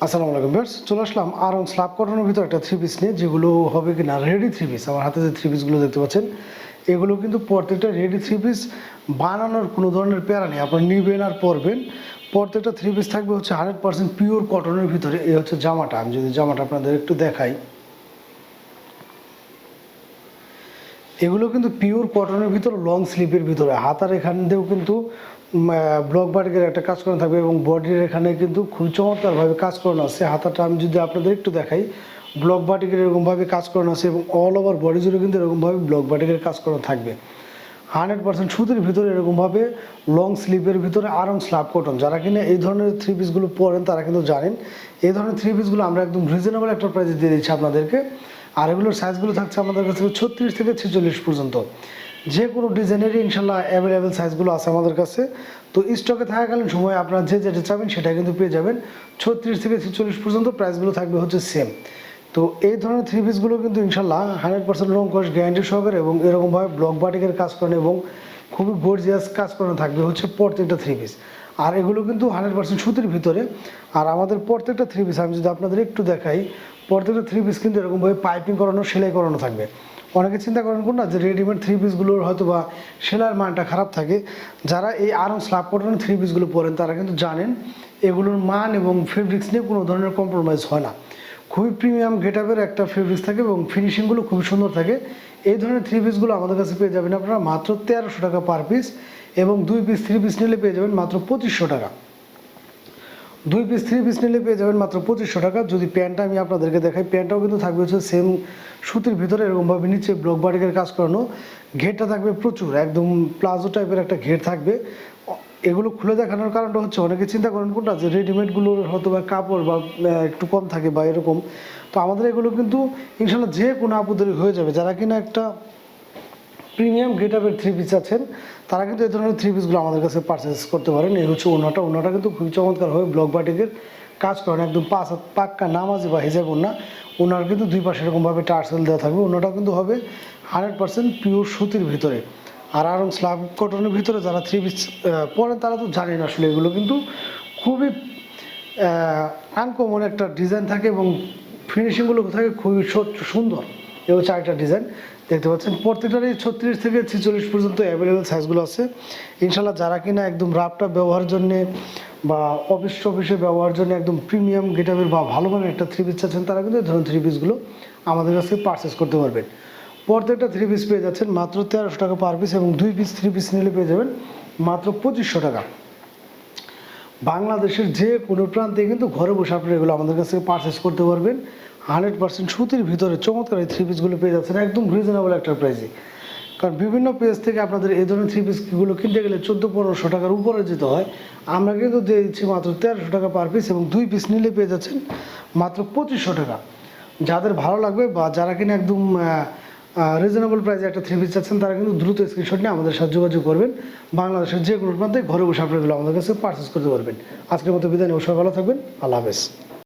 আসসালামু আলাইকুম ভিউয়ার্স, চলে আসলাম আরং স্ল্যাব কটনের ভিতর একটা থ্রি পিস নিয়ে, যেগুলো হবে কিনা রেডি থ্রি পিস। আমার হাতে যে থ্রি পিসগুলো দেখতে পাচ্ছেন, এগুলো কিন্তু প্রত্যেকটা রেডি থ্রি পিস, বানানোর কোনো ধরনের প্যারা নেই। আপনারা নিবেন আর পরবেন। প্রত্যেকটা থ্রি পিস থাকবে হচ্ছে 100% পিওর কটনের ভিতরে। এই হচ্ছে জামাটা। আমি যদি জামাটা আপনাদের একটু দেখাই, এগুলো কিন্তু পিওর কটনের ভিতরে, লং স্লিপের ভিতরে। হাতার এখান দিয়েও কিন্তু ব্লক বাটিকের একটা কাজ করানো থাকবে এবং বডির এখানে কিন্তু খুব চমৎকারভাবে কাজ করানো আছে। হাতাটা আমি যদি আপনাদের একটু দেখাই, ব্লক বাটিকের এরকমভাবে কাজ করানো আছে এবং অল ওভার বডি জুড়ে কিন্তু এরকমভাবে ব্লক বাটিকের কাজ করানো থাকবে। 100% সুতির ভিতরে এরকমভাবে লং স্লিপের ভিতরে আরং স্ল্যাব কটন। যারা কিনা এই ধরনের থ্রি পিসগুলো পরেন তারা কিন্তু জানেন এই ধরনের থ্রি পিসগুলো আমরা একদম রিজনেবল একটা প্রাইসে দিয়ে দিচ্ছি আপনাদেরকে। আর এগুলোর সাইজগুলো থাকছে আমাদের কাছে 36 থেকে 46 পর্যন্ত। যে কোনো ডিজাইনেরই ইনশাল্লাহ অ্যাভেলেবেল সাইজগুলো আছে আমাদের কাছে। তো স্টকে থাকাকালীন সময় আপনারা যে যেটা চাবেন সেটা কিন্তু পেয়ে যাবেন। 36 থেকে 46 পর্যন্ত প্রাইসগুলো থাকবে হচ্ছে সেম। তো এই ধরনের থ্রি পিসগুলো কিন্তু ইনশাল্লাহ 100% রং কস গ্যারান্টি সহকারে এবং এরকমভাবে ব্লক বাটিকের কাজ করেন এবং খুবই গর্জিয়াস কাজ করানো থাকবে হচ্ছে প্রত্যেকটা থ্রি পিস। আর এগুলো কিন্তু 100% সুতির ভিতরে। আর আমাদের প্রত্যেকটা থ্রি পিস আমি যদি আপনাদের একটু দেখাই, প্রত্যেকটা থ্রি পিস কিন্তু এরকমভাবে পাইপিং করানো, সেলাই করানো থাকবে। অনেকে চিন্তা করেন কোন না যে রেডিমেড থ্রি পিসগুলোর হয়তো বা সেলাইয়ের মানটা খারাপ থাকে। যারা এই আরং স্ল্যাব কটনের থ্রি পিসগুলো পরেন তারা কিন্তু জানেন এগুলোর মান এবং ফেব্রিক্স নিয়ে কোনো ধরনের কম্প্রোমাইজ হয় না। খুবই প্রিমিয়াম গেটআপের একটা ফেব্রিক্স থাকে এবং ফিনিশিংগুলো খুবই সুন্দর থাকে। এই ধরনের থ্রি পিসগুলো আমাদের কাছে পেয়ে যাবেন আপনারা মাত্র 1300 টাকা পার পিস, এবং দুই পিস থ্রি পিস নিলে পেয়ে যাবেন মাত্র 2500 টাকা। দুই পিস থ্রি পিস নিলে পেয়ে যাবেন মাত্র 2500 টাকা। যদি প্যান্টটা আমি আপনাদেরকে দেখাই, প্যান্টটাও কিন্তু থাকবে হচ্ছে সেম সুতির ভিতরে, এরকমভাবে নিচে ব্লক বাটিকের কাজ করানো। ঘেরটা থাকবে প্রচুর, একদম প্লাজো টাইপের একটা ঘের থাকবে। এগুলো খুলে দেখানোর কারণটা হচ্ছে অনেকে চিন্তা করেন কোনটা যে রেডিমেডগুলোর হয়তো বা কাপড় বা একটু কম থাকে বা এরকম। তো আমাদের এগুলো কিন্তু ইনশাল্লাহ যে কোনো আপুদের হয়ে যাবে। যারা কিনা একটা প্রিমিয়াম গেটআপের থ্রি পিস আছেন তারা কিন্তু এই ধরনের থ্রি পিসগুলো আমাদের কাছে পারচেস করতে পারেন। এই হচ্ছে ওনাটা কিন্তু খুবই চমৎকারভাবে ব্লক বাটিকের কাজ করেন, একদম পাক্কা নামাজি বা হিজাব ওনা। ওনার কিন্তু দুই পাশে এরকমভাবে টার্সেল দেওয়া থাকবে। ওনাটা কিন্তু হবে 100% পিওর সুতির ভিতরে। আর আরং স্ল্যাব কটনের ভিতরে যারা থ্রি পিস পরেন তারা তো জানেন আসলে এগুলো কিন্তু খুবই আনকমন একটা ডিজাইন থাকে এবং ফিনিশিংগুলো থাকে খুবই সুন্দর। এ হচ্ছে আরেকটা ডিজাইন দেখতে পাচ্ছেন। প্রত্যেকটারই 36 থেকে 46 পর্যন্ত অ্যাভেলেবেল সাইজগুলো আছে ইনশাল্লাহ। যারা কিনা একদম রাফটা ব্যবহারের জন্যে বা অফিসে ব্যবহারের জন্য একদম প্রিমিয়াম গেটআপের বা ভালো মানের একটা থ্রি পিস চাচ্ছেন তারা কিন্তু এই ধরনের থ্রি পিসগুলো আমাদের কাছ থেকে পারচেস করতে পারবেন। প্রত্যেকটা থ্রি পিস পেয়ে যাচ্ছেন মাত্র 1300 টাকা পার পিস, এবং দুই পিস থ্রি পিস নিলে পেয়ে যাবেন মাত্র 2500 টাকা। বাংলাদেশের যে কোনো প্রান্তে কিন্তু ঘরে বসে আপনারা এগুলো আমাদের কাছ থেকে পারচেস করতে পারবেন। 100% সুতির ভিতরে চমৎকার এই থ্রি পিসগুলো পেয়ে যাচ্ছেন একদম রিজনেবল একটা প্রাইসে। কারণ বিভিন্ন পেজ থেকে আপনাদের এই ধরনের থ্রি পিসগুলো কিনতে গেলে 1400-1500 টাকার উপরে যেতে হয়। আমরা কিন্তু দিয়ে দিচ্ছি মাত্র 1300 টাকা পার পিস, এবং দুই পিস নিলে পেয়ে যাচ্ছেন মাত্র 2500 টাকা। যাদের ভালো লাগবে বা যারা কিনা একদম রিজনেবল প্রাইসে একটা থ্রি পিস চাচ্ছেন তারা কিন্তু দ্রুত স্ক্রিনশট নিয়ে আমাদের সাথে যোগাযোগ করবেন। বাংলাদেশের যে কোনো প্রান্তে ঘরে বসে আপনারা এগুলো আমাদের কাছে পারচেস করতে পারবেন। আজকের মতো বিদায় নিয়ে, সবাই ভালো থাকবেন। আল্লাহ হাফেজ।